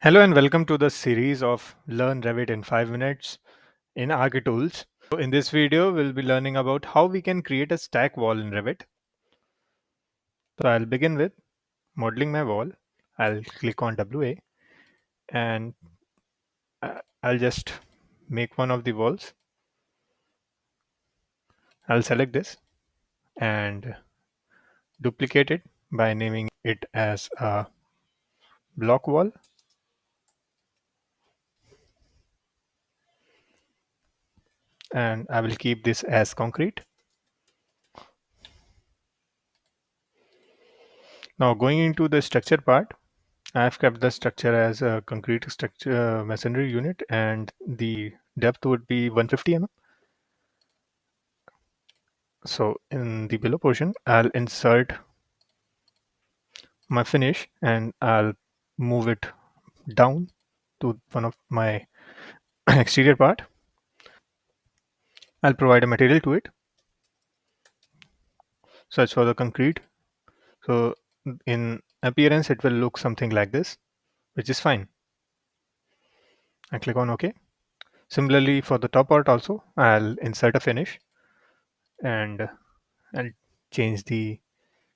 Hello and welcome to the series of Learn Revit in 5 minutes in ARCHI tools. So in this video, we'll be learning about how we can create a stack wall in Revit. So I'll begin with modeling my wall. I'll click on WA and I'll just make one of the walls. I'll select this and duplicate it by naming it as a block wall. And I will keep this as concrete. Now going into the structure part, I've kept the structure as a concrete structure masonry unit and the depth would be 150 mm. So in the below portion, I'll insert my finish and I'll move it down to one of my exterior part. I'll provide a material to it, search for the concrete. So in appearance, it will look something like this, which is fine. I click on OK. Similarly, for the top part also, I'll insert a finish and I'll change the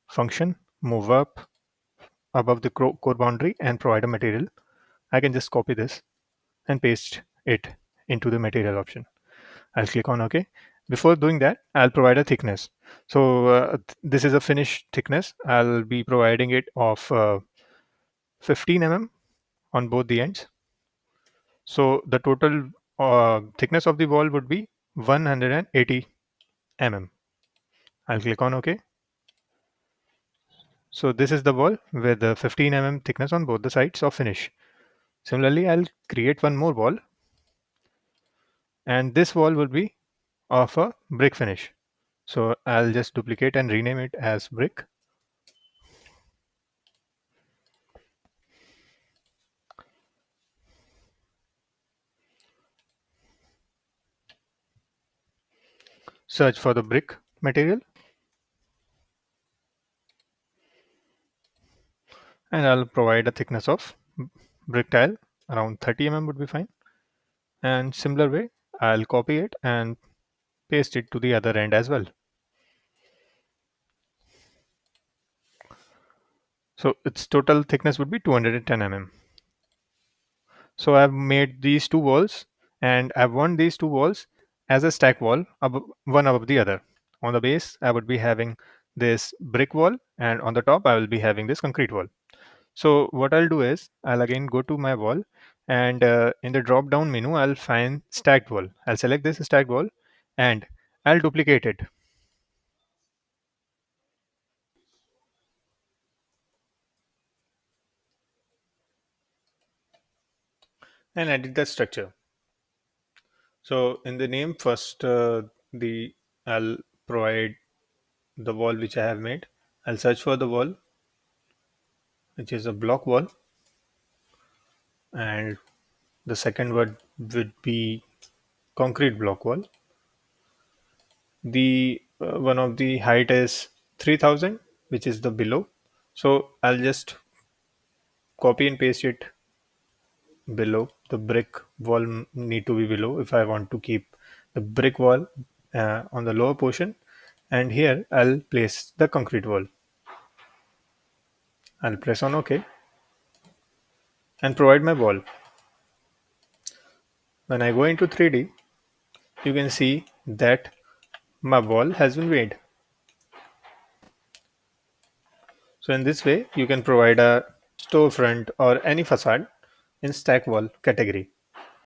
function, move up above the core boundary and provide a material. I can just copy this and paste it into the material option. I'll click on OK. Before doing that, I'll provide a thickness. So this is a finish thickness. I'll be providing it of 15 mm on both the ends. So the total thickness of the wall would be 180 mm. I'll click on OK. So this is the wall with the 15 mm thickness on both the sides of finish. Similarly, I'll create one more wall and this wall will be of a brick finish. So I'll just duplicate and rename it as brick. Search for the brick material and I'll provide a thickness of brick tile around 30 mm would be fine. And similar way, I'll copy it and paste it to the other end as well. So its total thickness would be 210 mm. So I've made these two walls and I've want these two walls as a stack wall, one above the other. On the base, I would be having this brick wall and on the top, I will be having this concrete wall. So what I'll do is I'll again go to my wall and in the drop down menu, I'll find stacked wall. I'll select this stacked wall and I'll duplicate it. And edit the structure. So in the name first, the I'll provide the wall which I have made. I'll search for the wall, which is a block wall, and the second word would be concrete block wall. The one of the height is 3000, which is the below. So I'll just copy and paste it below. The brick wall need to be below if I want to keep the brick wall on the lower portion. And here I'll place the concrete wall. I'll press on OK and provide my wall. When I go into 3D, you can see that my wall has been made. So in this way, you can provide a storefront or any facade in stack wall category.